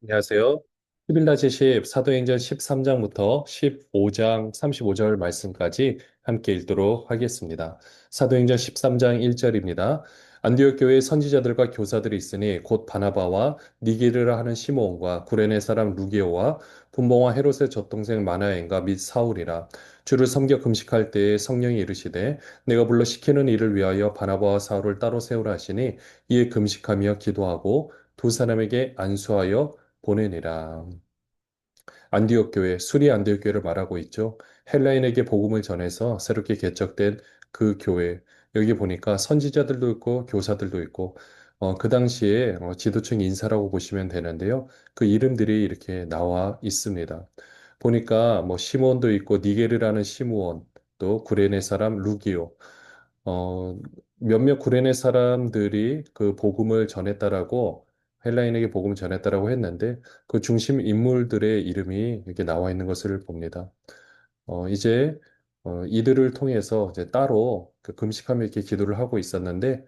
안녕하세요. 11라 지십 사도행전 13장부터 15장 35절 말씀까지 함께 읽도록 하겠습니다. 사도행전 13장 1절입니다. 안디옥 교회에 선지자들과 교사들이 있으니 곧 바나바와 니게르라 하는 시므온과 구레네 사람 루기오와 분봉와 헤롯의 젖동생 마나엔과 및 사울이라. 주를 섬겨 금식할 때에 성령이 이르시되 내가 불러 시키는 일을 위하여 바나바와 사울을 따로 세우라 하시니 이에 금식하며 기도하고 두 사람에게 안수하여 보내니라. 안디옥 교회, 수리 안디옥 교회를 말하고 있죠. 헬라인에게 복음을 전해서 새롭게 개척된 그 교회. 여기 보니까 선지자들도 있고 교사들도 있고 그 당시에 지도층 인사라고 보시면 되는데요. 그 이름들이 이렇게 나와 있습니다. 보니까 뭐 시몬도 있고 니게르라는 시므온, 또 구레네 사람 루기오, 어, 몇몇 구레네 사람들이 그 복음을 전했다라고 헬라인에게 복음을 전했다라고 했는데 그 중심 인물들의 이름이 이렇게 나와 있는 것을 봅니다. 이제 이들을 통해서 이제 따로 그 금식하며 이렇게 기도를 하고 있었는데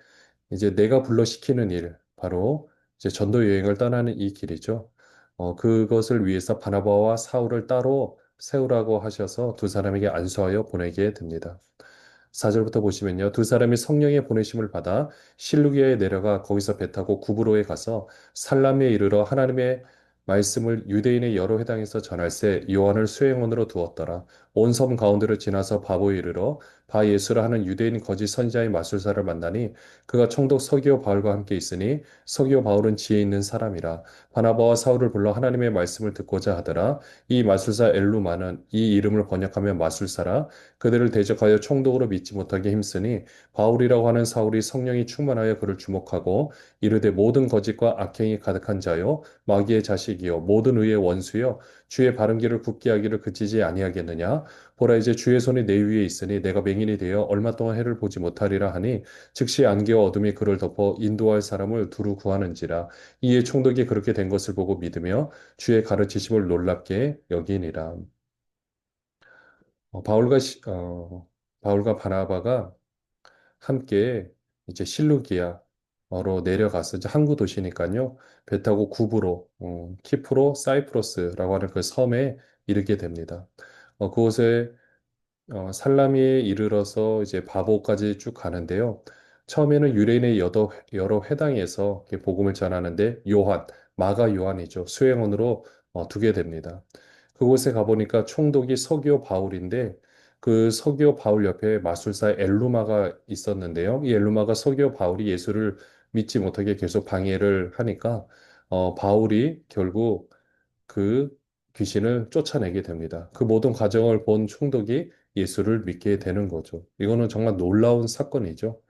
이제 내가 불러 시키는 일, 바로 이제 전도 여행을 떠나는 이 길이죠. 그것을 위해서 바나바와 사울을 따로 세우라고 하셔서 두 사람에게 안수하여 보내게 됩니다. 4절부터 보시면요. 두 사람이 성령의 보내심을 받아 실루기아에 내려가 거기서 배 타고 구브로에 가서 살람에 이르러 하나님의 말씀을 유대인의 여러 회당에서 전할세 요한을 수행원으로 두었더라. 온 섬 가운데로 지나서 바보에 이르러 바 예수라 하는 유대인 거짓 선지자의 마술사를 만나니 그가 총독 서기오 바울과 함께 있으니 서기오 바울은 지혜 있는 사람이라. 바나바와 사울을 불러 하나님의 말씀을 듣고자 하더라. 이 마술사 엘루마는 이 이름을 번역하면 마술사라. 그들을 대적하여 총독으로 믿지 못하게 힘쓰니 바울이라고 하는 사울이 성령이 충만하여 그를 주목하고 이르되 모든 거짓과 악행이 가득한 자요 마귀의 자식이요 모든 의의 원수요 주의 바른 길을 굳게 하기를 그치지 아니하겠느냐 보라 이제 주의 손이 내 위에 있으니 내가 맹인이 되어 얼마 동안 해를 보지 못하리라 하니 즉시 안개와 어둠이 그를 덮어 인도할 사람을 두루 구하는지라 이에 총독이 그렇게 된 것을 보고 믿으며 주의 가르치심을 놀랍게 여기니라. 어, 바울과 시- 어, 바울과 바나바가 함께 이제 실루기아로 내려가서 이제 항구 도시니까요. 배 타고 구브로, 키프로 사이프러스라고 하는 그 섬에 이르게 됩니다. 그곳에 살라미에 이르러서 이제 바보까지 쭉 가는데요. 처음에는 유대인의 여러 회당에서 이렇게 복음을 전하는데 마가 요한이죠. 수행원으로 두게 됩니다. 그곳에 가보니까 총독이 서기오 바울인데 그 서기오 바울 옆에 마술사 엘루마가 있었는데요. 이 엘루마가 서기오 바울이 예수를 믿지 못하게 계속 방해를 하니까 바울이 결국 그 귀신을 쫓아내게 됩니다. 그 모든 과정을 본 총독이 예수를 믿게 되는 거죠. 이거는 정말 놀라운 사건이죠.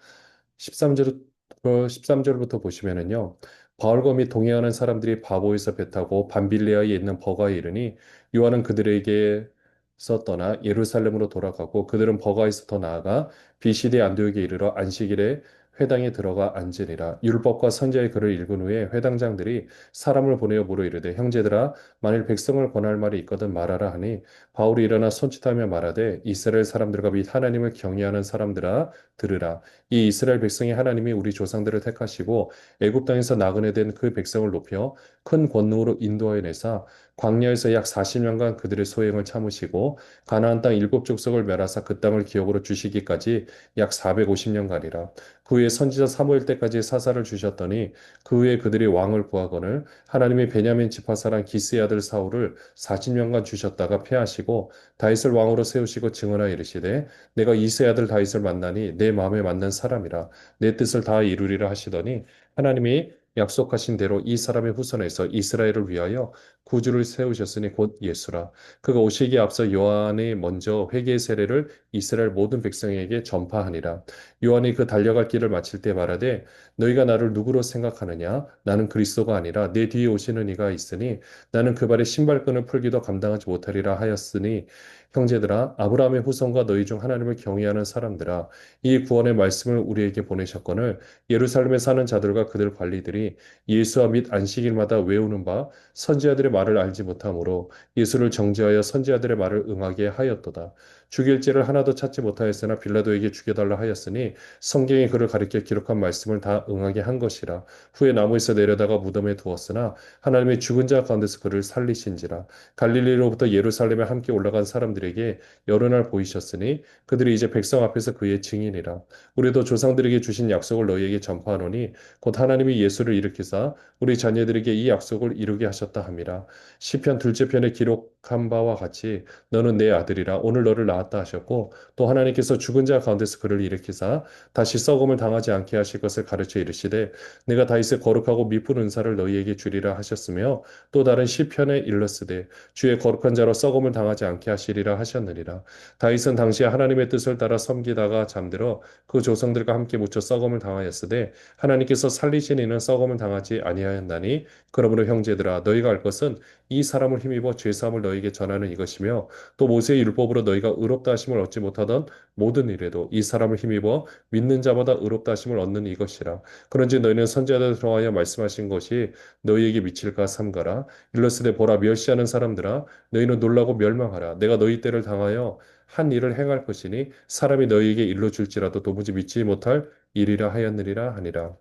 13절, 13절부터 보시면은요. 바울과 및 동행하는 사람들이 바보에서 배 타고 밤빌레아에 있는 버가에 이르니 요한은 그들에게서 떠나 예루살렘으로 돌아가고 그들은 버가에서 더 나아가 비시대 안디옥에 이르러 안식일에 회당에 들어가 앉으니라. 율법과 선지자의 글을 읽은 후에 회당장들이 사람을 보내어 물어 이르되 형제들아 만일 백성을 권할 말이 있거든 말하라 하니 바울이 일어나 손짓하며 말하되 이스라엘 사람들과 및 하나님을 경외하는 사람들아 들으라. 이 이스라엘 백성이 하나님이 우리 조상들을 택하시고 애굽 땅에서 나그네 된 그 백성을 높여 큰 권능으로 인도하여 내사 광야에서 약 40년간 그들의 소행을 참으시고 가나안 땅 일곱 족속을 멸하사 그 땅을 기업으로 주시기까지 약 450년간이라. 그 후에 선지자 사무엘 때까지 사사를 주셨더니 그 후에 그들이 왕을 구하거늘 하나님이 베냐민 지파 사람 기스의 아들 사울을 40년간 주셨다가 패하시고 다윗을 왕으로 세우시고 증언하여 이르시되 내가 이새의 아들 다윗을 만나니 내 마음에 맞는 사람이라 내 뜻을 다 이루리라 하시더니 하나님이 약속하신 대로 이 사람의 후손에서 이스라엘을 위하여 구주를 세우셨으니 곧 예수라. 그가 오시기에 앞서 요한이 먼저 회개의 세례를 이스라엘 모든 백성에게 전파하니라. 요한이 그 달려갈 길을 마칠 때 말하되 너희가 나를 누구로 생각하느냐? 나는 그리스도가 아니라 내 뒤에 오시는 이가 있으니 나는 그 발의 신발끈을 풀기도 감당하지 못하리라 하였으니 형제들아 아브라함의 후손과 너희 중 하나님을 경외하는 사람들아 이 구원의 말씀을 우리에게 보내셨거늘 예루살렘에 사는 자들과 그들 관리들이 예수와 및 안식일마다 외우는 바 선지자들의 말을 알지 못하므로 예수를 정죄하여 선지자들의 말을 응하게 하였도다. 죽일 죄를 하나도 찾지 못하였으나 빌라도에게 죽여달라 하였으니 성경이 그를 가리켜 기록한 말씀을 다 응하게 한 것이라. 후에 나무에서 내려다가 무덤에 두었으나 하나님의 죽은 자 가운데서 그를 살리신지라. 갈릴리로부터 예루살렘에 함께 올라간 사람들에게 여러 날 보이셨으니 그들이 이제 백성 앞에서 그의 증인이라. 우리도 조상들에게 주신 약속을 너희에게 전파하노니 곧 하나님이 예수를 일으키사 우리 자녀들에게 이 약속을 이루게 하셨다 함이라. 시편 둘째 편에 기록한 바와 같이 너는 내 아들이라 오늘 너를 낳았다 하셨고 또 하나님께서 죽은 자 가운데서 그를 일으키사 다시 썩음을 당하지 않게 하실 것을 가르쳐 이르시되 내가 다윗의 거룩하고 미쁜 은사를 너희에게 주리라 하셨으며 또 다른 시편에 일렀으되 주의 거룩한 자로 썩음을 당하지 않게 하시리라 하셨느니라. 다윗은 당시에 하나님의 뜻을 따라 섬기다가 잠들어 그 조상들과 함께 묻혀 썩음을 당하였으되 하나님께서 살리신 이는 썩음을 당하지 아니하였나니 그러므로 형제들아 너희가 알 것은 이 사람을 힘입어 죄사함을 너희에게 전하는 이것이며 또 모세의 율법으로 너희가 의롭다 하심을 얻지 못하던 모든 일에도 이 사람을 힘입어 믿는 자마다 의롭다 하심을 얻는 이것이라. 그런지 너희는 선지자들 통하여 말씀하신 것이 너희에게 미칠까 삼가라. 일러스되 보라 멸시하는 사람들아 너희는 놀라고 멸망하라. 내가 너희 때를 당하여 한 일을 행할 것이니 사람이 너희에게 일러줄지라도 도무지 믿지 못할 일이라 하였느니라 하니라.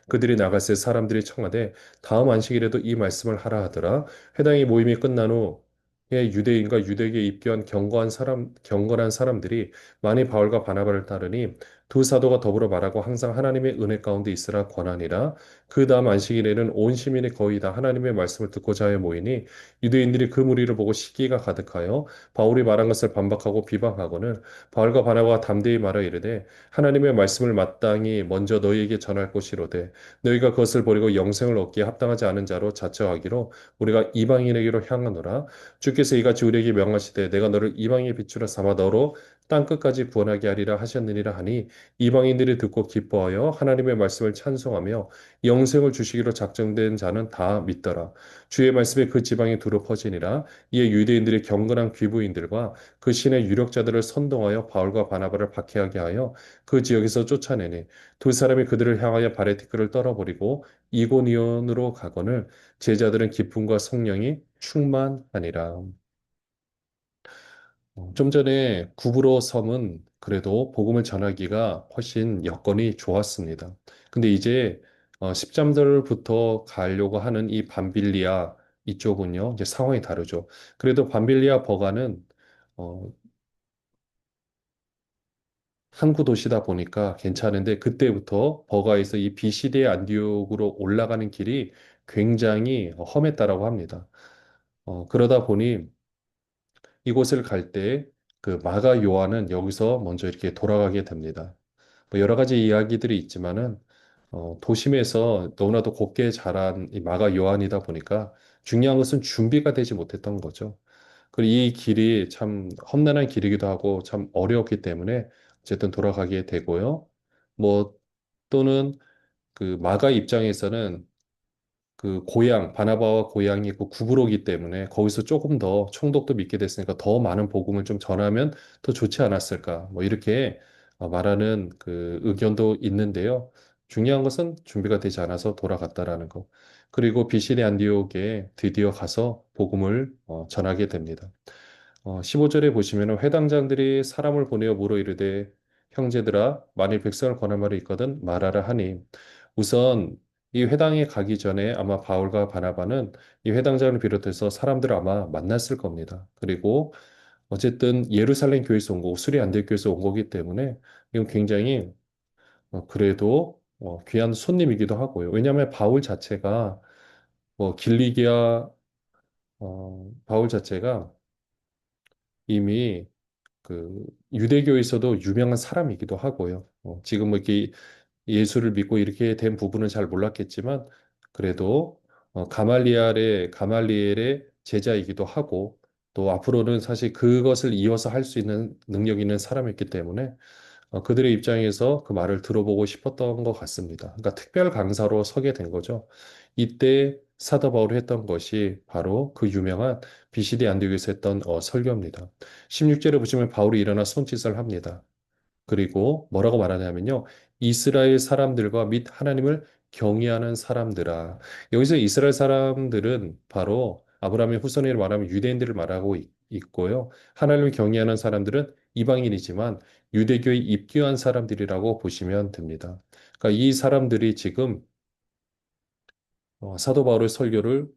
그들이 나갔을 사람들이 청하되 다음 안식일에도 이 말씀을 하라 하더라. 회당의 모임이 끝난 후에 유대인과 유대교에 입교한 경건한 사람들이 많이 바울과 바나바를 따르니 두 사도가 더불어 말하고 항상 하나님의 은혜 가운데 있으라 권하니라. 그 다음 안식일에는 온 시민이 거의 다 하나님의 말씀을 듣고자 하여 모이니 유대인들이 그 무리를 보고 시기가 가득하여 바울이 말한 것을 반박하고 비방하거늘 바울과 바나바가 담대히 말하 이르되 하나님의 말씀을 마땅히 먼저 너희에게 전할 것이로되 너희가 그것을 버리고 영생을 얻기에 합당하지 않은 자로 자처하기로 우리가 이방인에게로 향하노라. 주께서 이같이 우리에게 명하시되 내가 너를 이방인의 빛으로 삼아 너로 땅 끝까지 구원하게 하리라 하셨느니라 하니 이방인들이 듣고 기뻐하여 하나님의 말씀을 찬송하며 영생을 주시기로 작정된 자는 다 믿더라. 주의 말씀에 그 지방이 두루 퍼지니라. 이에 유대인들이 경건한 귀부인들과 그 신의 유력자들을 선동하여 바울과 바나바를 박해하게 하여 그 지역에서 쫓아내니 두 사람이 그들을 향하여 바레티크를 떨어버리고 이고니온으로 가거늘 제자들은 기쁨과 성령이 충만하니라. 좀 전에 구브로 섬은 그래도 복음을 전하기가 훨씬 여건이 좋았습니다. 근데 이제 10장들부터 가려고 하는 이 밤빌리아 이쪽은요, 이제 상황이 다르죠. 그래도 밤빌리아 버가는 어, 항구 도시다 보니까 괜찮은데 그때부터 버가에서 이 비시디의 안디옥으로 올라가는 길이 굉장히 험했다라고 합니다. 그러다 보니 이곳을 갈 때 그 마가 요한은 여기서 먼저 이렇게 돌아가게 됩니다. 뭐 여러 가지 이야기들이 있지만은 도심에서 너무나도 곱게 자란 이 마가 요한이다 보니까 중요한 것은 준비가 되지 못했던 거죠. 그리고 이 길이 참 험난한 길이기도 하고 참 어려웠기 때문에 어쨌든 돌아가게 되고요. 뭐 또는 그 마가 입장에서는 그 고향, 바나바와 고향이 그 구부로기 때문에 거기서 조금 더 총독도 믿게 됐으니까 더 많은 복음을 좀 전하면 더 좋지 않았을까. 뭐 이렇게 말하는 그 의견도 있는데요. 중요한 것은 준비가 되지 않아서 돌아갔다라는 거. 그리고 비시디 안디옥에 드디어 가서 복음을 전하게 됩니다. 15절에 보시면 회당장들이 사람을 보내어 물어 이르되 형제들아 만일 백성을 권할 말이 있거든 말하라 하니 우선 이 회당에 가기 전에 아마 바울과 바나바는 이 회당장을 비롯해서 사람들을 아마 만났을 겁니다. 그리고 어쨌든 예루살렘 교회에서 온 거고 수리 안될 교회에서 온 거기 때문에 이건 굉장히 그래도 귀한 손님이기도 하고요. 왜냐하면 바울 자체가 길리기아 바울 자체가 이미 그 유대교에서도 유명한 사람이기도 하고요. 지금 뭐 이렇게 예수를 믿고 이렇게 된 부분은 잘 몰랐겠지만 그래도 가말리엘의 제자이기도 하고 또 앞으로는 사실 그것을 이어서 할 수 있는 능력 있는 사람이었기 때문에 그들의 입장에서 그 말을 들어보고 싶었던 것 같습니다. 그러니까 특별 강사로 서게 된 거죠. 이때 사도 바울이 했던 것이 바로 그 유명한 비시디 안디옥에서 했던 설교입니다. 16절에 보시면 바울이 일어나 손짓을 합니다. 그리고 뭐라고 말하냐면요. 이스라엘 사람들과 및 하나님을 경외하는 사람들아. 여기서 이스라엘 사람들은 바로 아브라함의 후손이라 말하면 유대인들을 말하고 있고요. 하나님을 경외하는 사람들은 이방인이지만 유대교에 입교한 사람들이라고 보시면 됩니다. 그러니까 이 사람들이 지금 사도 바울의 설교를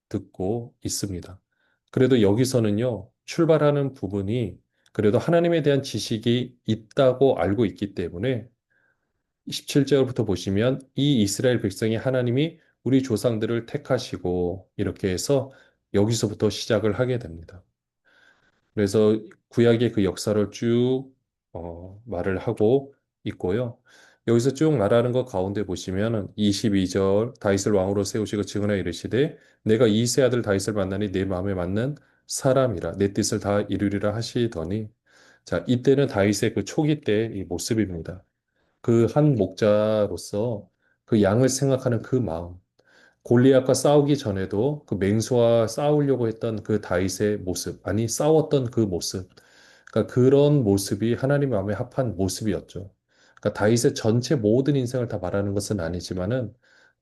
듣고 있습니다. 그래도 여기서는요, 출발하는 부분이 그래도 하나님에 대한 지식이 있다고 알고 있기 때문에 17절부터 보시면 이 이스라엘 백성이 하나님이 우리 조상들을 택하시고 이렇게 해서 여기서부터 시작을 하게 됩니다. 그래서 구약의 그 역사를 쭉 말을 하고 있고요. 여기서 쭉 말하는 것 가운데 보시면은 22절 다윗을 왕으로 세우시고 증언하여 이르시되 내가 이세 아들 다윗을 만나니 내 마음에 맞는 사람이라 내 뜻을 다 이루리라 하시더니 자 이때는 다윗의 그 초기 때의 이 모습입니다. 그 한 목자로서 그 양을 생각하는 그 마음 골리앗과 싸우기 전에도 그 맹수와 싸우려고 했던 그 다윗의 모습, 아니 싸웠던 그 모습, 그러니까 그런 모습이 하나님 마음에 합한 모습이었죠. 그러니까 다윗의 전체 모든 인생을 다 말하는 것은 아니지만은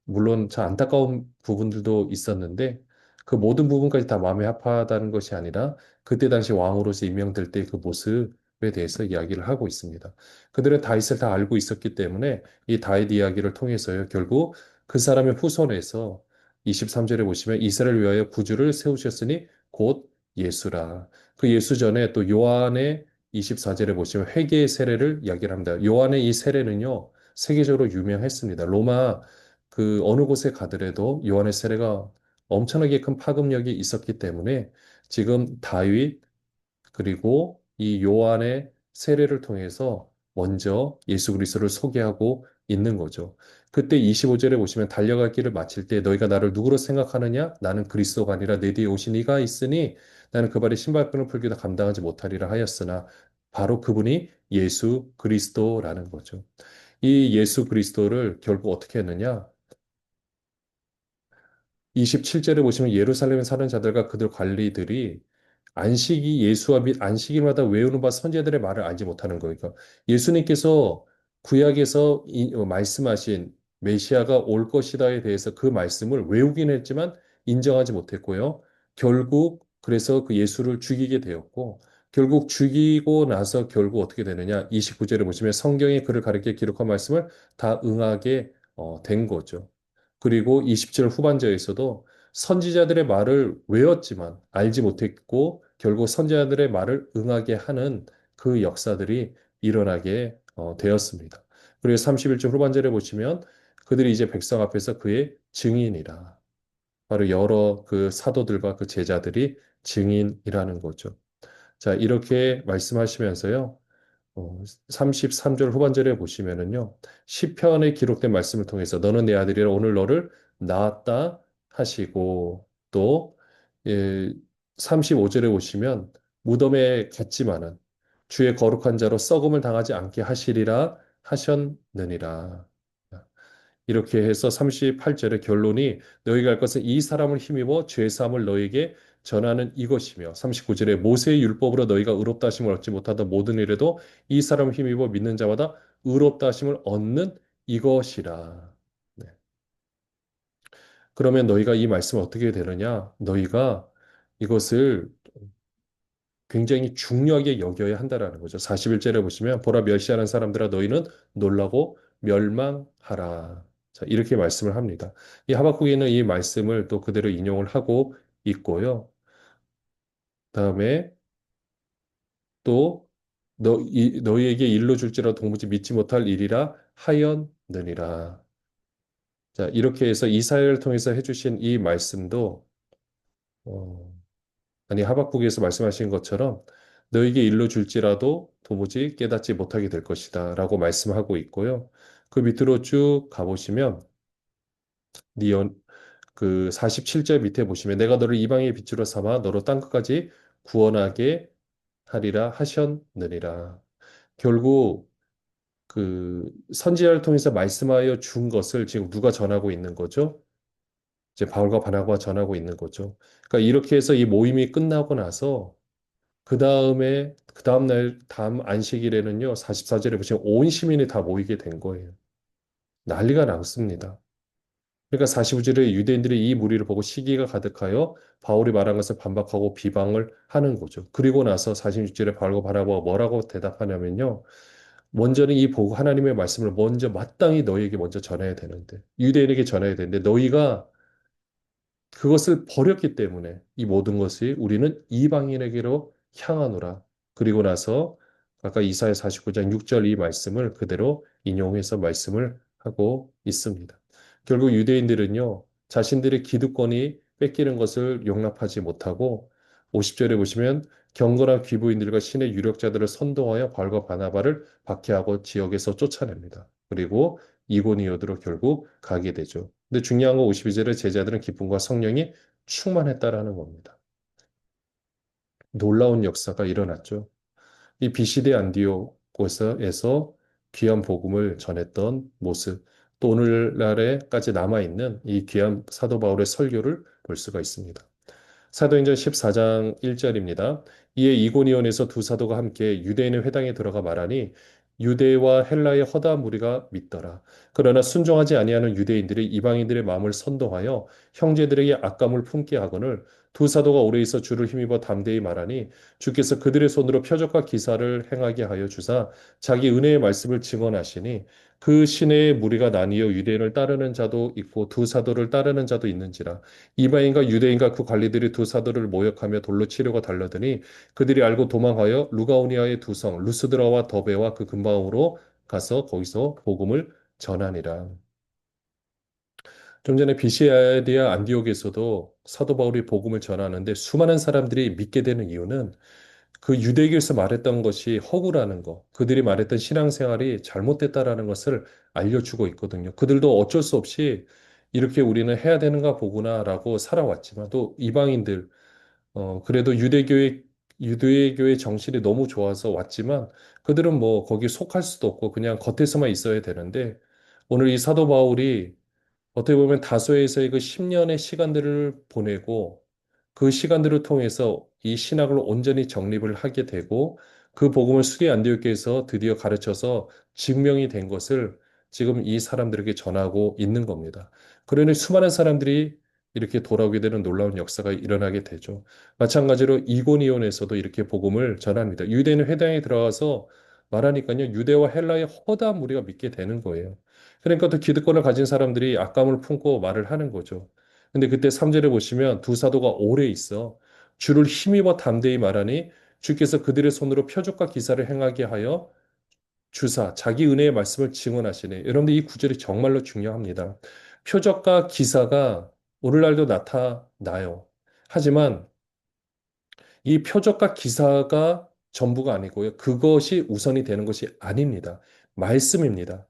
물론 참 안타까운 부분들도 있었는데 그 모든 부분까지 다 마음에 합하다는 것이 아니라 그때 당시 왕으로서 임명될 때 그 모습에 대해서 이야기를 하고 있습니다. 그들은 다윗을 다 알고 있었기 때문에 이 다윗 이야기를 통해서요, 결국 그 사람의 후손에서 23절에 보시면 이스라엘 위하여 구주를 세우셨으니 곧 예수라. 그 예수 전에 또 요한의 24절에 보시면 회개의 세례를 이야기를 합니다. 요한의 이 세례는요, 세계적으로 유명했습니다. 로마 그 어느 곳에 가더라도 요한의 세례가 엄청나게 큰 파급력이 있었기 때문에 지금 다윗 그리고 이 요한의 세례를 통해서 먼저 예수 그리스도를 소개하고 있는 거죠. 그때 25절에 보시면 달려갈 길을 마칠 때 너희가 나를 누구로 생각하느냐? 나는 그리스도가 아니라 내 뒤에 오신 이가 있으니 나는 그 발에 신발끈을 풀기도 감당하지 못하리라 하였으나 바로 그분이 예수 그리스도라는 거죠. 이 예수 그리스도를 결국 어떻게 했느냐? 27절에 보시면 예루살렘에 사는 자들과 그들 관리들이 안식이 예수와 및 안식일마다 외우는 바 선지자들의 말을 알지 못하는 거예요. 그러니까 예수님께서 구약에서 말씀하신 메시아가 올 것이다에 대해서 그 말씀을 외우긴 했지만 인정하지 못했고요. 결국 그래서 그 예수를 죽이게 되었고 결국 죽이고 나서 결국 어떻게 되느냐? 29절에 보시면 성경에 그를 가리켜 기록한 말씀을 다 응하게 된 거죠. 그리고 20절 후반절에서도 선지자들의 말을 외웠지만 알지 못했고 결국 선지자들의 말을 응하게 하는 그 역사들이 일어나게 되었습니다. 그리고 31절 후반절에 보시면 그들이 이제 백성 앞에서 그의 증인이라. 바로 여러 그 사도들과 그 제자들이 증인이라는 거죠. 자, 이렇게 말씀하시면서요. 33절 후반절에 보시면은요. 시편에 기록된 말씀을 통해서 너는 내 아들이라 오늘 너를 낳았다 하시고 또 예, 35절에 보시면 무덤에 갔지만은 주의 거룩한 자로 썩음을 당하지 않게 하시리라 하셨느니라. 이렇게 해서 38절의 결론이 너희가 할 것은 이 사람을 힘입어 죄 사함을 너희에게 전하는 이것이며 39절에 모세의 율법으로 너희가 의롭다 하심을 얻지 못하던 모든 일에도 이 사람을 힘입어 믿는 자마다 의롭다 하심을 얻는 이것이라. 네. 그러면 너희가 이 말씀을 어떻게 되느냐? 너희가 이것을 굉장히 중요하게 여겨야 한다라는 거죠. 41절에 보시면 보라 멸시하는 사람들아 너희는 놀라고 멸망하라. 자, 이렇게 말씀을 합니다. 이 하박국에는 이 말씀을 또 그대로 인용을 하고 있고요. 다음에 또 너희에게 일러 줄지라 도무지 믿지 못할 일이라 하였느니라. 자, 이렇게 해서 이사야를 통해서 해주신 이 말씀도 어, 아니 하박국에서 말씀하신 것처럼 너에게 일러 줄지라도 도무지 깨닫지 못하게 될 것이다 라고 말씀하고 있고요. 그 밑으로 쭉 가보시면 니온 그 47절 밑에 보시면 내가 너를 이방의 빛으로 삼아 너로 땅끝까지 구원하게 하리라 하셨느니라. 결국 그 선지자를 통해서 말씀하여 준 것을 지금 누가 전하고 있는 거죠? 이제 바울과 바나바가 전하고 있는 거죠. 그러니까 이렇게 해서 이 모임이 끝나고 나서 그 다음에 그 다음 날 다음 안식일에는요 44절에 보시면 온 시민이 다 모이게 된 거예요. 난리가 났습니다. 그러니까 45절에 유대인들이 이 무리를 보고 시기가 가득하여 바울이 말한 것을 반박하고 비방을 하는 거죠. 그리고 나서 46절에 바울과 바나바가 뭐라고 대답하냐면요. 먼저는 이 보고 하나님의 말씀을 먼저 마땅히 너희에게 먼저 전해야 되는데 유대인에게 전해야 되는데 너희가 그것을 버렸기 때문에 이 모든 것이 우리는 이방인에게로 향하노라. 그리고 나서 아까 이사야 49장 6절 이 말씀을 그대로 인용해서 말씀을 하고 있습니다. 결국 유대인들은요, 자신들의 기득권이 뺏기는 것을 용납하지 못하고 50절에 보시면 경건한 귀부인들과 신의 유력자들을 선동하여 바울과 바나바를 박해하고 지역에서 쫓아냅니다. 그리고 이고니오드로 결국 가게 되죠. 근데 중요한 건 52절에 제자들은 기쁨과 성령이 충만했다라는 겁니다. 놀라운 역사가 일어났죠. 이 비시대 안디오코스에서 귀한 복음을 전했던 모습, 또 오늘날에까지 남아있는 이 귀한 사도 바울의 설교를 볼 수가 있습니다. 사도행전 14장 1절입니다. 이에 이고니온에서 두 사도가 함께 유대인의 회당에 들어가 말하니 유대와 헬라의 허다한 무리가 믿더라. 그러나 순종하지 아니하는 유대인들이 이방인들의 마음을 선동하여 형제들에게 악감을 품게 하거늘 두 사도가 오래 있어 주를 힘입어 담대히 말하니 주께서 그들의 손으로 표적과 기사를 행하게 하여 주사 자기 은혜의 말씀을 증언하시니 그 시내의 무리가 나뉘어 유대인을 따르는 자도 있고 두 사도를 따르는 자도 있는지라 이방인과 유대인과 그 관리들이 두 사도를 모욕하며 돌로 치려고 달려드니 그들이 알고 도망하여 루가오니아의 두 성 루스드라와 더베와 그 근방으로 가서 거기서 복음을 전하니라. 좀 전에 비시아디아 안디옥에서도 사도 바울이 복음을 전하는데 수많은 사람들이 믿게 되는 이유는 그 유대교에서 말했던 것이 허구라는 거, 그들이 말했던 신앙생활이 잘못됐다라는 것을 알려주고 있거든요. 그들도 어쩔 수 없이 이렇게 우리는 해야 되는가 보구나라고 살아왔지만 또 이방인들, 그래도 유대교의 정신이 너무 좋아서 왔지만 그들은 뭐 거기 속할 수도 없고 그냥 겉에서만 있어야 되는데 오늘 이 사도 바울이 어떻게 보면 다소에서의 그 10년의 시간들을 보내고 그 시간들을 통해서 이 신학을 온전히 정립을 하게 되고 그 복음을 수리 안디옥교에서 드디어 가르쳐서 증명이 된 것을 지금 이 사람들에게 전하고 있는 겁니다. 그러니 수많은 사람들이 이렇게 돌아오게 되는 놀라운 역사가 일어나게 되죠. 마찬가지로 이고니온에서도 이렇게 복음을 전합니다. 유대인은 회당에 들어가서 말하니까요, 유대와 헬라의 허다한 무리가 믿게 되는 거예요. 그러니까 또 기득권을 가진 사람들이 악감을 품고 말을 하는 거죠. 근데 그때 3절에 보시면 두 사도가 오래 있어 주를 힘입어 담대히 말하니 주께서 그들의 손으로 표적과 기사를 행하게 하여 주사 자기 은혜의 말씀을 증언하시네. 여러분들 이 구절이 정말로 중요합니다. 표적과 기사가 오늘날도 나타나요. 하지만 이 표적과 기사가 전부가 아니고요. 그것이 우선이 되는 것이 아닙니다. 말씀입니다.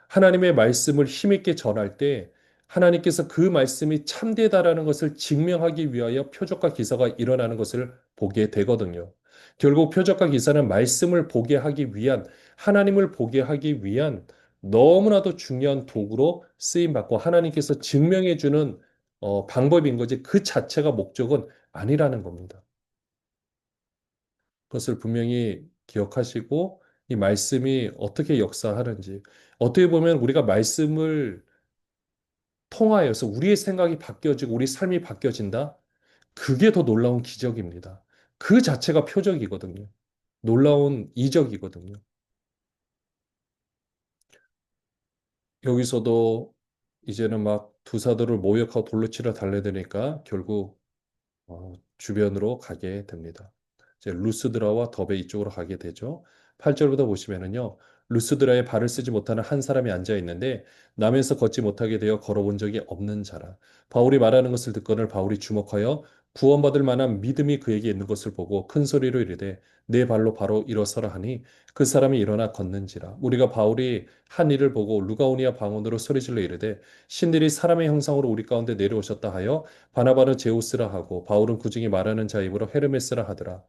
하나님의 말씀을 힘있게 전할 때 하나님께서 그 말씀이 참되다라는 것을 증명하기 위하여 표적과 기사가 일어나는 것을 보게 되거든요. 결국 표적과 기사는 말씀을 보게 하기 위한, 하나님을 보게 하기 위한 너무나도 중요한 도구로 쓰임받고 하나님께서 증명해 주는 방법인 거지 그 자체가 목적은 아니라는 겁니다. 그것을 분명히 기억하시고 이 말씀이 어떻게 역사하는지 어떻게 보면 우리가 말씀을 통하여서 우리의 생각이 바뀌어지고 우리 삶이 바뀌어진다. 그게 더 놀라운 기적입니다. 그 자체가 표적이거든요. 놀라운 이적이거든요. 여기서도 이제는 막 두 사도를 모욕하고 돌로 치러 달래대니까 결국 주변으로 가게 됩니다. 이제 루스드라와 더베 이쪽으로 가게 되죠. 8절부터 보시면은요. 루스드라에 발을 쓰지 못하는 한 사람이 앉아 있는데 남에서 걷지 못하게 되어 걸어본 적이 없는 자라. 바울이 말하는 것을 듣거늘 바울이 주목하여 구원받을 만한 믿음이 그에게 있는 것을 보고 큰 소리로 이르되 내 발로 바로 일어서라 하니 그 사람이 일어나 걷는지라. 우리가 바울이 한 일을 보고 루가오니아 방언으로 소리질러 이르되 신들이 사람의 형상으로 우리 가운데 내려오셨다 하여 바나바는 제우스라 하고 바울은 그중에 말하는 자 입으로 헤르메스라 하더라.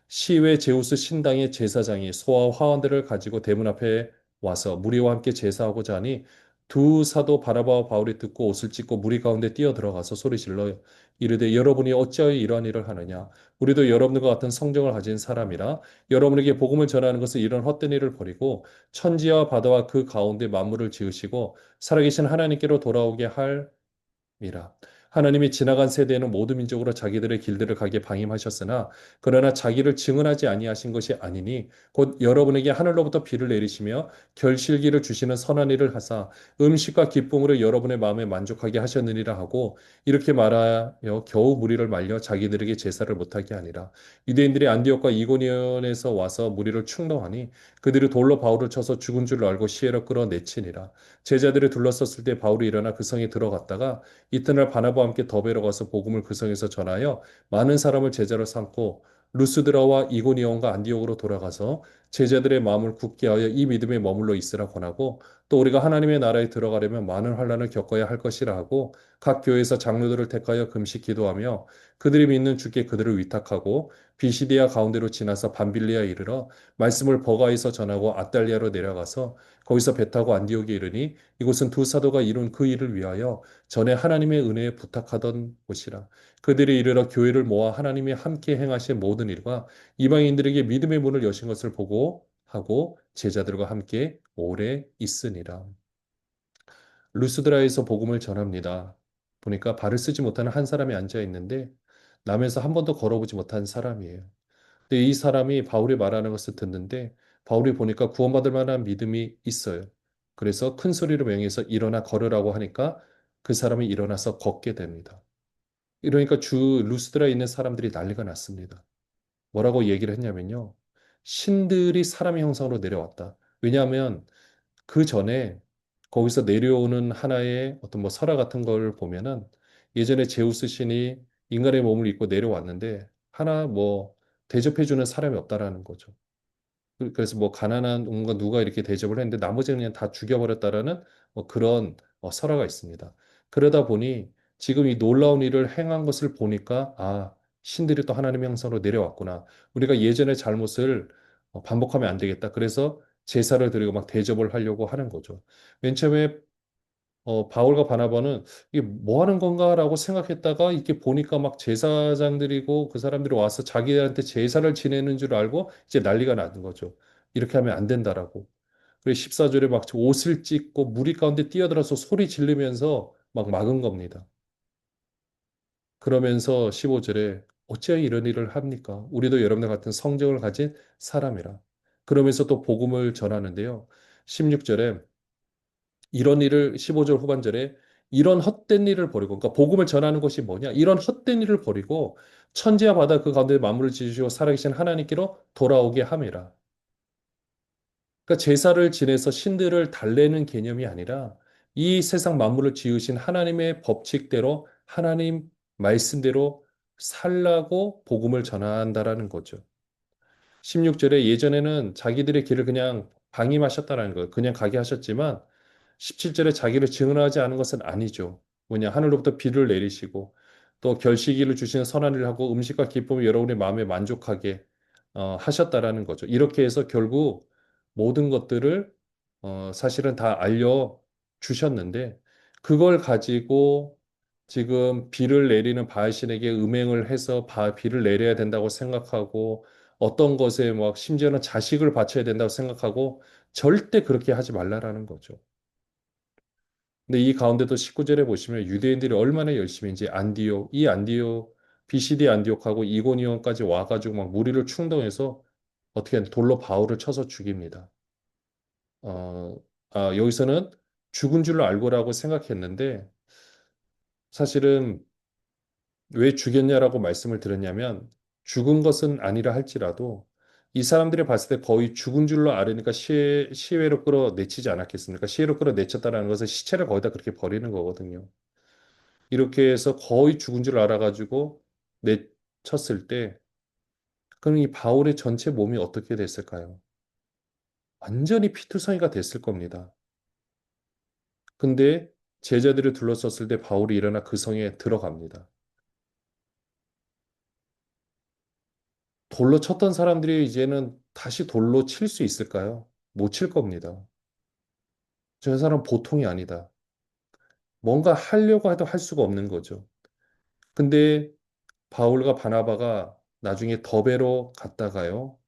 시외 제우스 신당의 제사장이 소와 화환들을 가지고 대문 앞에 와서 무리와 함께 제사하고자 하니 두 사도 바나바와 바울이 듣고 옷을 찢고 무리 가운데 뛰어 들어가서 소리질러 이르되 여러분이 어찌하여 이러한 일을 하느냐 우리도 여러분과 같은 성정을 가진 사람이라 여러분에게 복음을 전하는 것은 이런 헛된 일을 버리고 천지와 바다와 그 가운데 만물을 지으시고 살아계신 하나님께로 돌아오게 할 미라. 하나님이 지나간 세대에는 모든 민족으로 자기들의 길들을 가게 방임하셨으나 그러나 자기를 증언하지 아니하신 것이 아니니 곧 여러분에게 하늘로부터 비를 내리시며 결실기를 주시는 선한 일을 하사 음식과 기쁨으로 여러분의 마음에 만족하게 하셨느니라 하고 이렇게 말하여 겨우 무리를 말려 자기들에게 제사를 못하게 하니라. 유대인들이 안디옥과 이고니온에서 와서 무리를 충동하니 그들이 돌로 바울을 쳐서 죽은 줄 알고 시해로 끌어내치니라. 제자들이 둘러섰을 때 바울이 일어나 그 성에 들어갔다가 이튿날 바나바와 함께 더베로 가서 복음을 그 성에서 전하여 많은 사람을 제자로 삼고 루스드라와 이고니온과 안디옥으로 돌아가서 제자들의 마음을 굳게 하여 이 믿음에 머물러 있으라 권하고 또 우리가 하나님의 나라에 들어가려면 많은 환난을 겪어야 할 것이라 하고 각 교회에서 장로들을 택하여 금식 기도하며 그들이 믿는 주께 그들을 위탁하고 비시디아 가운데로 지나서 밤빌리아 이르러 말씀을 버가에서 전하고 아달리아로 내려가서 거기서 배 타고 안디옥에 이르니 이곳은 두 사도가 이룬 그 일을 위하여 전에 하나님의 은혜에 부탁하던 곳이라. 그들이 이르러 교회를 모아 하나님이 함께 행하신 모든 일과 이방인들에게 믿음의 문을 여신 것을 보고 하고 제자들과 함께 오래 있으니라. 루스드라에서 복음을 전합니다. 보니까 발을 쓰지 못하는 한 사람이 앉아 있는데 남에서 한 번도 걸어보지 못한 사람이에요. 근데 이 사람이 바울이 말하는 것을 듣는데 바울이 보니까 구원받을 만한 믿음이 있어요. 그래서 큰 소리로 명해서 일어나 걸으라고 하니까 그 사람이 일어나서 걷게 됩니다. 이러니까 주 루스드라에 있는 사람들이 난리가 났습니다. 뭐라고 얘기를 했냐면요. 신들이 사람의 형상으로 내려왔다. 왜냐하면 그 전에 거기서 내려오는 하나의 어떤 뭐 설화 같은 걸 보면은 예전에 제우스 신이 인간의 몸을 입고 내려왔는데 하나 뭐 대접해주는 사람이 없다라는 거죠. 그래서 뭐 가난한 뭔가 누가 이렇게 대접을 했는데 나머지는 그냥 다 죽여버렸다라는 뭐 그런 설화가 있습니다. 그러다 보니 지금 이 놀라운 일을 행한 것을 보니까 아, 신들이 또 하나님의 형상으로 내려왔구나. 우리가 예전의 잘못을 반복하면 안 되겠다. 그래서 제사를 드리고 막 대접을 하려고 하는 거죠. 맨 처음에 바울과 바나바는 이게 뭐 하는 건가라고 생각했다가 이렇게 보니까 막 제사장들이고 그 사람들이 와서 자기한테 제사를 지내는 줄 알고 이제 난리가 나는 거죠. 이렇게 하면 안 된다라고. 그리고 14절에 막 옷을 찢고 무리 가운데 뛰어들어서 소리 지르면서 막 막은 겁니다. 그러면서 15절에 어찌하여 이런 일을 합니까? 우리도 여러분들 같은 성정을 가진 사람이라. 그러면서 또 복음을 전하는데요. 16절에 이런 일을 15절 후반절에 이런 헛된 일을 버리고 그러니까 복음을 전하는 것이 뭐냐? 이런 헛된 일을 버리고 천지와 바다 그 가운데 만물을 지으시고 살아계신 하나님께로 돌아오게 함이라. 그러니까 제사를 지내서 신들을 달래는 개념이 아니라 이 세상 만물을 지으신 하나님의 법칙대로 하나님 말씀대로 살라고 복음을 전한다라는 거죠. 16절에 예전에는 자기들의 길을 그냥 방임하셨다라는 거예요. 그냥 가게 하셨지만 17절에 자기를 증언하지 않은 것은 아니죠. 뭐냐, 하늘로부터 비를 내리시고 또 결시기를 주시는 선한 일을 하고 음식과 기쁨을 여러분의 마음에 만족하게 하셨다라는 거죠. 이렇게 해서 결국 모든 것들을 사실은 다 알려 주셨는데 그걸 가지고 지금 비를 내리는 바알신에게 음행을 해서 비를 내려야 된다고 생각하고 어떤 것에 막 심지어는 자식을 바쳐야 된다고 생각하고 절대 그렇게 하지 말라라는 거죠. 근데 이 가운데도 19절에 보시면 유대인들이 얼마나 열심인지 이 안디옥, 비시디 안디옥하고 이고니온까지 와가지고 막 무리를 충동해서 어떻게 돌로 바울을 쳐서 죽입니다. 어, 여기서는 죽은 줄로 알고라고 생각했는데 사실은 왜 죽였냐라고 말씀을 드렸냐면 죽은 것은 아니라 할지라도 이 사람들이 봤을 때 거의 죽은 줄로 알으니까 시외로 끌어내치지 않았겠습니까? 시외로 끌어내쳤다는 것은 시체를 거의 다 그렇게 버리는 거거든요. 이렇게 해서 거의 죽은 줄 알아가지고 내쳤을 때 그럼 이 바울의 전체 몸이 어떻게 됐을까요? 완전히 피투성이가 됐을 겁니다. 근데 제자들이 둘러섰을 때 바울이 일어나 그 성에 들어갑니다. 돌로 쳤던 사람들이 이제는 다시 돌로 칠 수 있을까요? 못 칠 겁니다. 저 사람 보통이 아니다. 뭔가 하려고 해도 할 수가 없는 거죠. 근데 바울과 바나바가 나중에 더베로 갔다가요.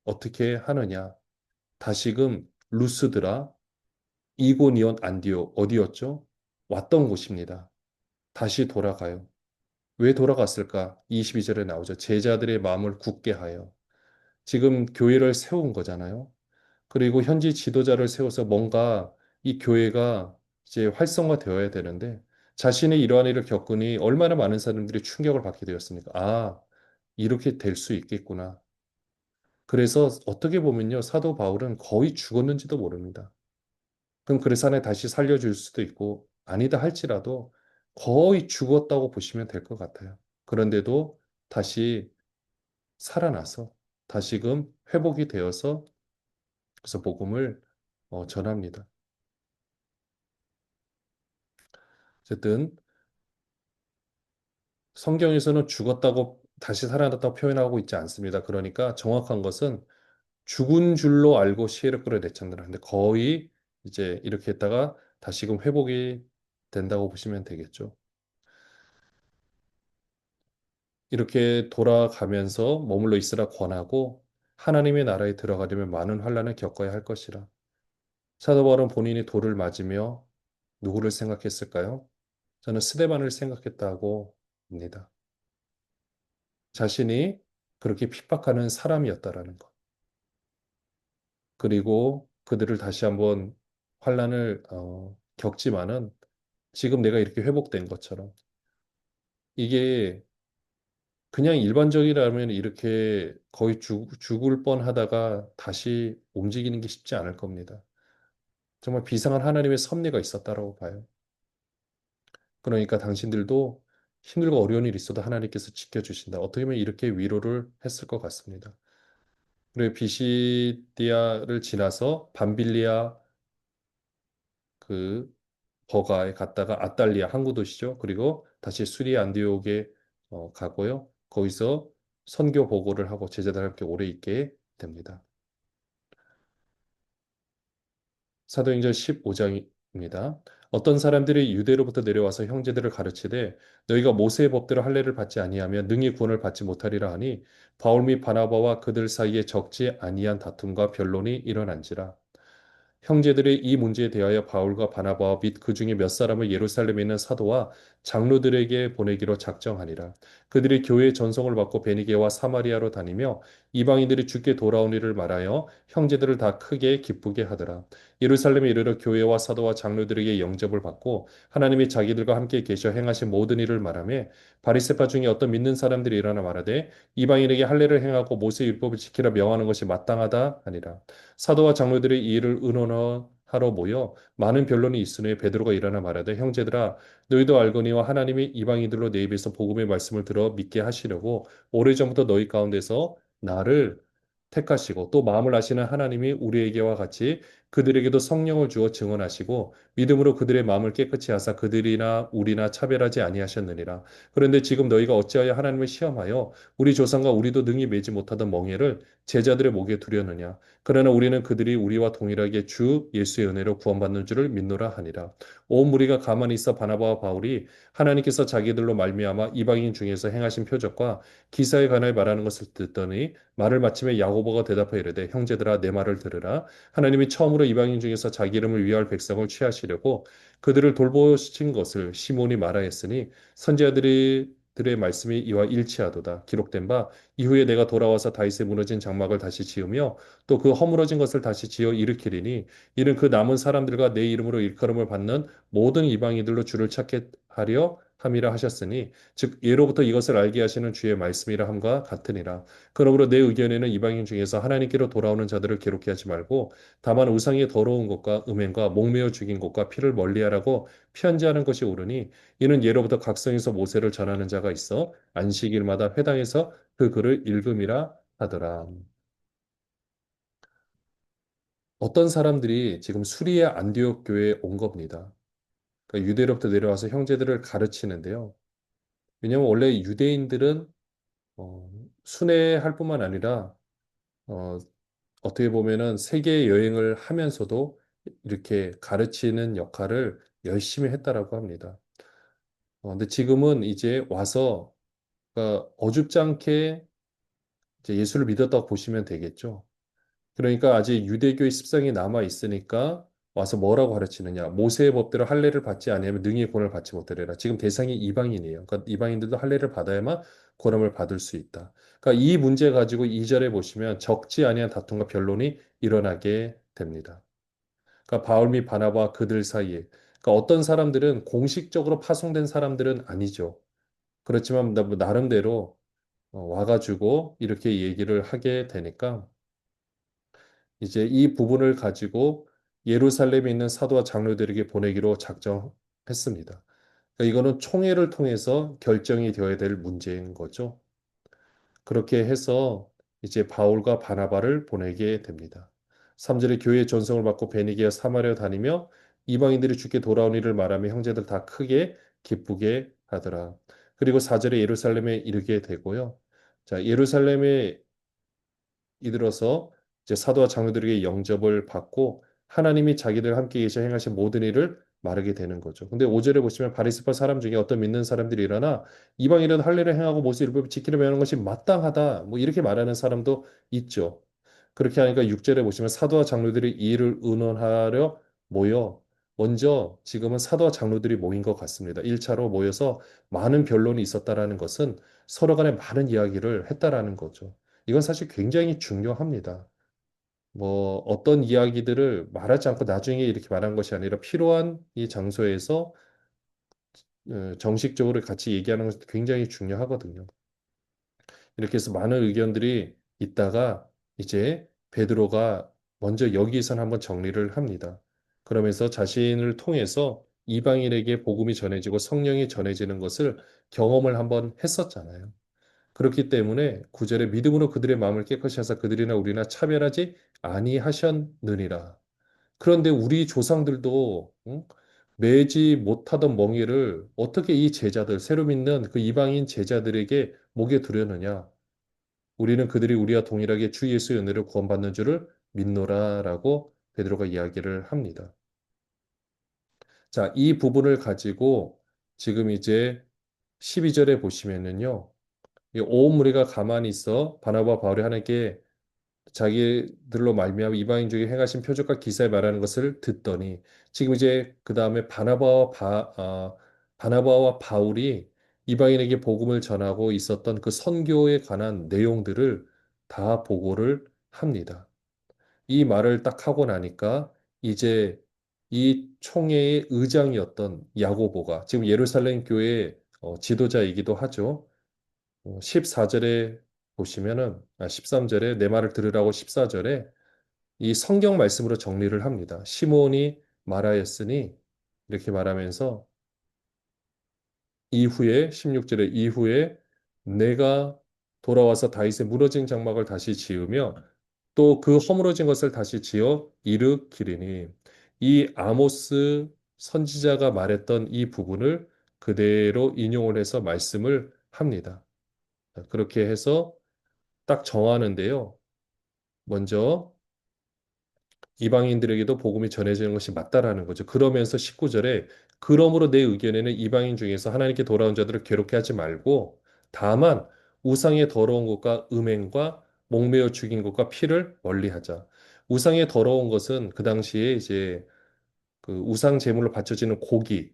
어떻게 하느냐? 다시금 루스드라, 이고니온, 안디옥 어디였죠? 왔던 곳입니다. 다시 돌아가요. 왜 돌아갔을까? 22절에 나오죠. 제자들의 마음을 굳게 하여. 지금 교회를 세운 거잖아요. 그리고 현지 지도자를 세워서 뭔가 이 교회가 이제 활성화되어야 되는데 자신의 이러한 일을 겪으니 얼마나 많은 사람들이 충격을 받게 되었습니까? 아, 이렇게 될 수 있겠구나. 그래서 어떻게 보면요, 사도 바울은 거의 죽었는지도 모릅니다. 그럼 그래서 하나 다시 살려줄 수도 있고 아니다 할지라도 거의 죽었다고 보시면 될 것 같아요. 그런데도 다시 살아나서 다시금 회복이 되어서 그래서 복음을 전합니다. 어쨌든 성경에서는 죽었다고 다시 살아났다고 표현하고 있지 않습니다. 그러니까 정확한 것은 죽은 줄로 알고 시혜를 끌어내쳤느라. 근데 거의 이제 이렇게 했다가 다시금 회복이 된다고 보시면 되겠죠. 이렇게 돌아가면서 머물러 있으라 권하고 하나님의 나라에 들어가려면 많은 환난을 겪어야 할 것이라. 사도 바울은 본인이 돌을 맞으며 누구를 생각했을까요? 저는 스데반을 생각했다고 합니다. 자신이 그렇게 핍박하는 사람이었다라는 것. 그리고 그들을 다시 한번 환란을 겪지만은 지금 내가 이렇게 회복된 것처럼 이게 그냥 일반적이라면 이렇게 거의 죽을 뻔하다가 다시 움직이는 게 쉽지 않을 겁니다. 정말 비상한 하나님의 섭리가 있었다라고 봐요. 그러니까 당신들도 힘들고 어려운 일이 있어도 하나님께서 지켜주신다. 어떻게 보면 이렇게 위로를 했을 것 같습니다. 그리고 비시디아를 지나서 밤빌리아 그 버가에 갔다가 아탈리아 항구 도시죠. 그리고 다시 수리 안디옥에 가고요. 거기서 선교 보고를 하고 제자들과 함께 오래 있게 됩니다. 사도행전 15장입니다. 어떤 사람들이 유대로부터 내려와서 형제들을 가르치되 너희가 모세의 법대로 할례를 받지 아니하면 능히 구원을 받지 못하리라 하니 바울 및 바나바와 그들 사이에 적지 아니한 다툼과 변론이 일어난지라. 형제들이 이 문제에 대하여 바울과 바나바와 및 그 중에 몇 사람을 예루살렘에 있는 사도와 장로들에게 보내기로 작정하니라. 그들이 교회의 전송을 받고 베니게와 사마리아로 다니며 이방인들이 주께 돌아온 일을 말하여 형제들을 다 크게 기쁘게 하더라. 예루살렘에 이르러 교회와 사도와 장로들에게 영접을 받고 하나님이 자기들과 함께 계셔 행하신 모든 일을 말하며 바리새파 중에 어떤 믿는 사람들이 일어나 말하되 이방인에게 할례를 행하고 모세 율법을 지키라 명하는 것이 마땅하다 하니라. 사도와 장로들이 이 일을 의논하러 모여 많은 변론이 있으니 베드로가 일어나 말하되 형제들아 너희도 알거니와 하나님이 이방인들로 내 입에서 복음의 말씀을 들어 믿게 하시려고 오래전부터 너희 가운데서 나를 택하시고 또 마음을 아시는 하나님이 우리에게와 같이 그들에게도 성령을 주어 증언하시고 믿음으로 그들의 마음을 깨끗이 하사 그들이나 우리나 차별하지 아니하셨느니라. 그런데 지금 너희가 어찌하여 하나님을 시험하여 우리 조상과 우리도 능히 매지 못하던 멍에를 제자들의 목에 두려느냐. 그러나 우리는 그들이 우리와 동일하게 주 예수의 은혜로 구원받는 줄을 믿노라 하니라. 온 무리가 가만히 있어 바나바와 바울이 하나님께서 자기들로 말미암아 이방인 중에서 행하신 표적과 기사에 관하여 말하는 것을 듣더니 말을 마침에 야고보가 대답하여 이르되 형제들아 내 말을 들으라. 하나님이 처음으로 이방인 중에서 자기 이름을 위할 백성을 취하시려고 그들을 돌보신 것을 시몬이 말하였으니 선지자들이 들의 말씀이 이와 일치하도다. 기록된 바 이후에 내가 돌아와서 다윗의 무너진 장막을 다시 지으며 또 그 허물어진 것을 다시 지어 일으키리니 이는 그 남은 사람들과 내 이름으로 일컬음을 받는 모든 이방인들로 주를 찾게 하려 함이라 하셨으니 즉 예로부터 이것을 알게 하시는 주의 말씀이라 함과 같으니라. 그러므로 내 의견에는 이방인 중에서 하나님께로 돌아오는 자들을 기록해 하지 말고 다만 우상의 더러운 것과 음행과 목매어 죽인 것과 피를 멀리하라고 편지하는 것이 옳으니 이는 예로부터 각성에서 모세를 전하는 자가 있어 안식일마다 회당에서 그 글을 읽음이라 하더라. 어떤 사람들이 지금 수리의 안디옥 교회에 온 겁니다. 그러니까 유대로부터 내려와서 형제들을 가르치는데요. 왜냐하면 원래 유대인들은 순회할 뿐만 아니라 어, 어떻게 보면은 세계 여행을 하면서도 이렇게 가르치는 역할을 열심히 했다라고 합니다. 근데 지금은 이제 와서 그러니까 어줍지 않게 이제 예수를 믿었다고 보시면 되겠죠. 그러니까 아직 유대교의 습성이 남아 있으니까 와서 뭐라고 가르치느냐? 모세의 법대로 할례를 받지 아니하면 능히 구원을 받지 못하리라. 지금 대상이 이방인이에요. 그러니까 이방인들도 할례를 받아야만 구원을 받을 수 있다. 그러니까 이 문제 가지고 2절에 보시면 적지 아니한 다툼과 변론이 일어나게 됩니다. 그러니까 바울 및 바나바와 그들 사이에 그러니까 어떤 사람들은 공식적으로 파송된 사람들은 아니죠. 그렇지만 뭐 나름대로 와가지고 이렇게 얘기를 하게 되니까 이제 이 부분을 가지고 예루살렘에 있는 사도와 장로들에게 보내기로 작정했습니다. 그러니까 이거는 총회를 통해서 결정이 되어야 될 문제인 거죠. 그렇게 해서 이제 바울과 바나바를 보내게 됩니다. 3절에 교회의 전성을 받고 베니게와 사마리아 다니며 이방인들이 주께 돌아온 일을 말하며 형제들 다 크게 기쁘게 하더라. 그리고 4절에 예루살렘에 이르게 되고요. 자, 예루살렘에 이들어서 이제 사도와 장로들에게 영접을 받고 하나님이 자기들 함께 계셔 행하신 모든 일을 말하게 되는 거죠. 근데 5절에 보시면 바리새파 사람 중에 어떤 믿는 사람들이 일어나 이방인은 할례를 행하고 모세 율법을 지키려면 하는 것이 마땅하다. 뭐 이렇게 말하는 사람도 있죠. 그렇게 하니까 6절에 보시면 사도와 장로들이 이 일을 의논하려 모여 먼저 지금은 사도와 장로들이 모인 것 같습니다. 1차로 모여서 많은 변론이 있었다라는 것은 서로 간에 많은 이야기를 했다라는 거죠. 이건 사실 굉장히 중요합니다. 뭐 어떤 이야기들을 말하지 않고 나중에 이렇게 말한 것이 아니라 필요한 이 장소에서 정식적으로 같이 얘기하는 것이 굉장히 중요하거든요. 이렇게 해서 많은 의견들이 있다가 이제 베드로가 먼저 여기선 한번 정리를 합니다. 그러면서 자신을 통해서 이방인에게 복음이 전해지고 성령이 전해지는 것을 경험을 한번 했었잖아요. 그렇기 때문에 구절에 믿음으로 그들의 마음을 깨끗이 하사 그들이나 우리나 차별하지 아니하셨느니라. 그런데 우리 조상들도 매지 못하던 멍에를 어떻게 이 제자들, 새로 믿는 그 이방인 제자들에게 목에 두려느냐? 우리는 그들이 우리와 동일하게 주 예수의 은혜를 구원받는 줄을 믿노라라고 베드로가 이야기를 합니다. 자, 이 부분을 가지고 지금 이제 12절에 보시면은요. 온 무리가 가만히 있어 바나바와 바울이 하나님께 자기들로 말미암아 이방인 중에 행하신 표적과 기사에 말하는 것을 듣더니 지금 이제 그 다음에 바나바와 바울이 이방인에게 복음을 전하고 있었던 그 선교에 관한 내용들을 다 보고를 합니다. 이 말을 딱 하고 나니까 이제 이 총회의 의장이었던 야고보가 지금 예루살렘 교회 지도자이기도 하죠. 14절에 보시면은 13절에 내 말을 들으라고 14절에 이 성경 말씀으로 정리를 합니다. 시몬이 말하였으니 이렇게 말하면서 이후에 16절에 이후에 내가 돌아와서 다윗의 무너진 장막을 다시 지으며 또 그 허물어진 것을 다시 지어 일으키리니 이 아모스 선지자가 말했던 이 부분을 그대로 인용을 해서 말씀을 합니다. 그렇게 해서 딱 정하는데요. 먼저 이방인들에게도 복음이 전해지는 것이 맞다라는 거죠. 그러면서 19절에 그러므로 내 의견에는 이방인 중에서 하나님께 돌아온 자들을 괴롭게 하지 말고 다만 우상의 더러운 것과 음행과 목매어 죽인 것과 피를 멀리하자. 우상의 더러운 것은 그 당시에 이제 그 우상 제물로 바쳐지는 고기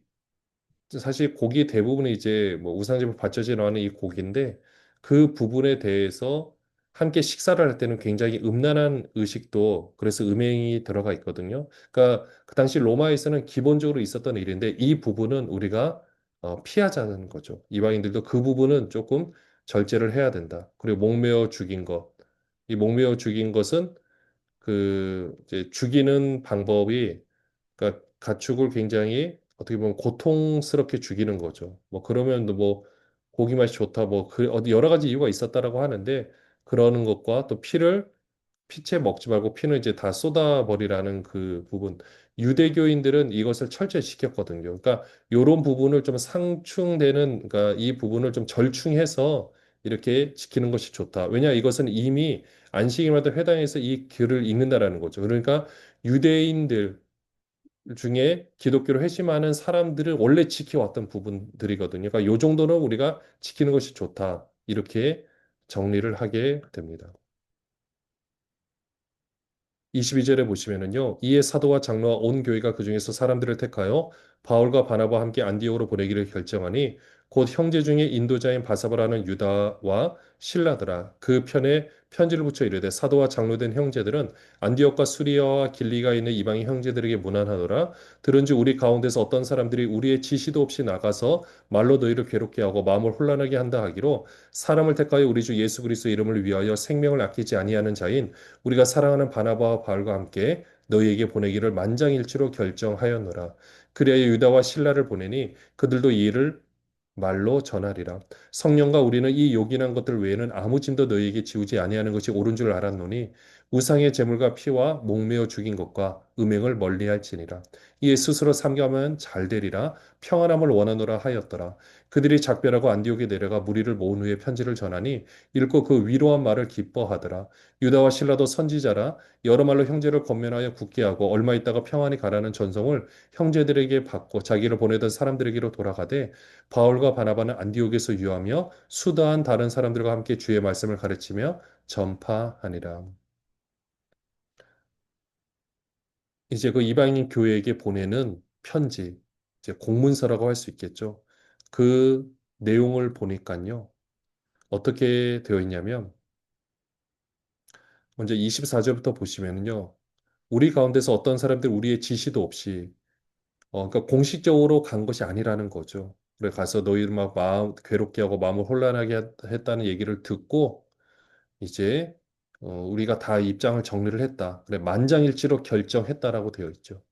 사실 고기 대부분이 이제 뭐 우상집을 받쳐져 나오는 이 고기인데 그 부분에 대해서 함께 식사를 할 때는 굉장히 음란한 의식도 그래서 음행이 들어가 있거든요. 그러니까 그 당시 로마에서는 기본적으로 있었던 일인데 이 부분은 우리가 피하자는 거죠. 이방인들도 그 부분은 조금 절제를 해야 된다. 그리고 목매어 죽인 것. 이 목매어 죽인 것은 그 이제 죽이는 방법이 그러니까 가축을 굉장히 어떻게 보면 고통스럽게 죽이는 거죠. 뭐 그러면 뭐 고기 맛이 좋다 뭐 그 어디 여러 가지 이유가 있었다라고 하는데 그러는 것과 또 피채 먹지 말고 피는 이제 다 쏟아버리라는 그 부분. 유대교인들은 이것을 철저히 지켰거든요. 그러니까 이런 부분을 좀 상충되는 그러니까 이 부분을 좀 절충해서 이렇게 지키는 것이 좋다. 왜냐 이것은 이미 안식일마다 회당에서 이 글을 읽는다라는 거죠. 그러니까 유대인들 중에 기독교를 회심하는 사람들을 원래 지켜왔던 부분들이거든요. 그러니까 요 정도는 우리가 지키는 것이 좋다. 이렇게 정리를 하게 됩니다. 22절에 보시면은요. 이에 사도와 장로와 온 교회가 그 중에서 사람들을 택하여 바울과 바나바와 함께 안디옥으로 보내기를 결정하니 곧 형제 중에 인도자인 바사바라는 유다와 실라더라. 그 편에 편지를 붙여 이르되 사도와 장로된 형제들은 안디옥과 수리아와 길리가 있는 이방인 형제들에게 문안하노라. 들은즉 우리 가운데서 어떤 사람들이 우리의 지시도 없이 나가서 말로 너희를 괴롭게 하고 마음을 혼란하게 한다 하기로 사람을 택하여 우리 주 예수 그리스도의 이름을 위하여 생명을 아끼지 아니하는 자인 우리가 사랑하는 바나바와 바울과 함께 너희에게 보내기를 만장일치로 결정하였노라. 그리하여 유다와 실라를 보내니 그들도 이 일을 말로 전하리라. 성령과 우리는 이 요긴한 것들 외에는 아무 짐도 너희에게 지우지 아니하는 것이 옳은 줄 알았노니 우상의 제물과 피와 목매어 죽인 것과 음행을 멀리할지니라. 이에 스스로 삼가면 잘 되리라. 평안함을 원하노라 하였더라. 그들이 작별하고 안디옥에 내려가 무리를 모은 후에 편지를 전하니 읽고 그 위로한 말을 기뻐하더라. 유다와 실라도 선지자라 여러 말로 형제를 권면하여 굳게 하고 얼마 있다가 평안히 가라는 전송을 형제들에게 받고 자기를 보내던 사람들에게로 돌아가되 바울과 바나바는 안디옥에서 유하며 수다한 다른 사람들과 함께 주의 말씀을 가르치며 전파하니라. 이제 그 이방인 교회에게 보내는 편지, 이제 공문서라고 할 수 있겠죠. 그 내용을 보니까요. 어떻게 되어 있냐면 먼저 24절부터 보시면은요. 우리 가운데서 어떤 사람들 우리의 지시도 없이 그러니까 공식적으로 간 것이 아니라는 거죠. 그래 가서 너희를 막 마음 괴롭게 하고 마음을 혼란하게 했다는 얘기를 듣고 이제 우리가 다 입장을 정리를 했다. 그래 만장일치로 결정했다라고 되어 있죠.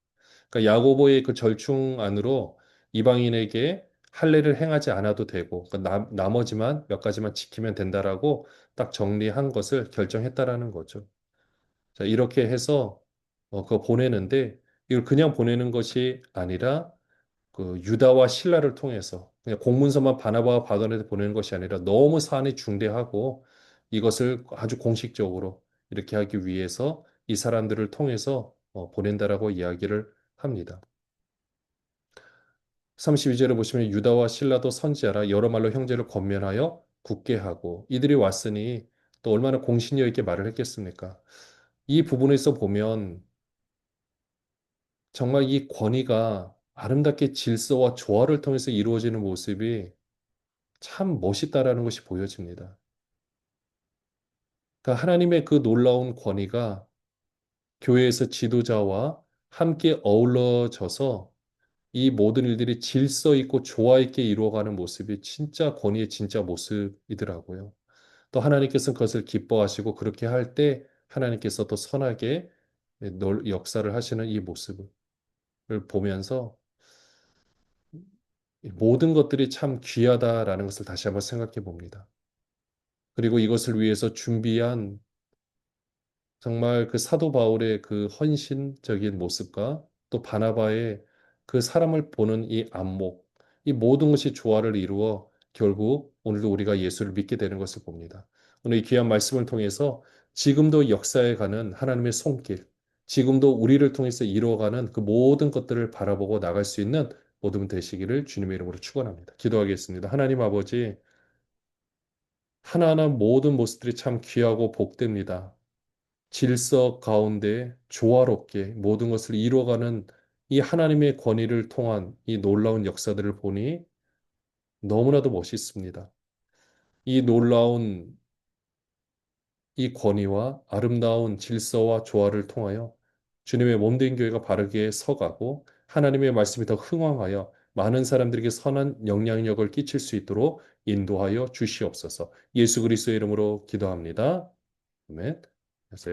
그러니까 야고보의 그 절충 안으로 이방인에게 할례를 행하지 않아도 되고 그러니까 나머지만 몇 가지만 지키면 된다라고 딱 정리한 것을 결정했다라는 거죠. 자, 이렇게 해서 그거 보내는데 이걸 그냥 보내는 것이 아니라 그 유다와 실라를 통해서 그냥 공문서만 바나바와 바울한테 보내는 것이 아니라 너무 사안이 중대하고 이것을 아주 공식적으로 이렇게 하기 위해서 이 사람들을 통해서 보낸다라고 이야기를 합니다. 32절에 보시면 유다와 실라도 선지자라 여러 말로 형제를 권면하여 굳게 하고 이들이 왔으니 또 얼마나 공신력 있게 말을 했겠습니까? 이 부분에서 보면 정말 이 권위가 아름답게 질서와 조화를 통해서 이루어지는 모습이 참 멋있다라는 것이 보여집니다. 그러니까 하나님의 그 놀라운 권위가 교회에서 지도자와 함께 어우러져서 이 모든 일들이 질서 있고 조화 있게 이루어가는 모습이 진짜 권위의 진짜 모습이더라고요. 또 하나님께서는 그것을 기뻐하시고 그렇게 할 때 하나님께서 또 선하게 역사를 하시는 이 모습을 보면서 모든 것들이 참 귀하다라는 것을 다시 한번 생각해 봅니다. 그리고 이것을 위해서 준비한 정말 그 사도 바울의 그 헌신적인 모습과 또 바나바의 그 사람을 보는 이 안목, 이 모든 것이 조화를 이루어 결국 오늘도 우리가 예수를 믿게 되는 것을 봅니다. 오늘 이 귀한 말씀을 통해서 지금도 역사에 가는 하나님의 손길, 지금도 우리를 통해서 이루어가는 그 모든 것들을 바라보고 나갈 수 있는 모든 분 되시기를 주님의 이름으로 축원합니다. 기도하겠습니다. 하나님 아버지, 하나하나 모든 모습들이 참 귀하고 복됩니다. 질서 가운데 조화롭게 모든 것을 이루어가는 이 하나님의 권위를 통한 이 놀라운 역사들을 보니 너무나도 멋있습니다. 이 놀라운 이 권위와 아름다운 질서와 조화를 통하여 주님의 몸된 교회가 바르게 서가고 하나님의 말씀이 더 흥왕하여 많은 사람들에게 선한 영향력을 끼칠 수 있도록 인도하여 주시옵소서. 예수 그리스도의 이름으로 기도합니다. 아멘. 하세요.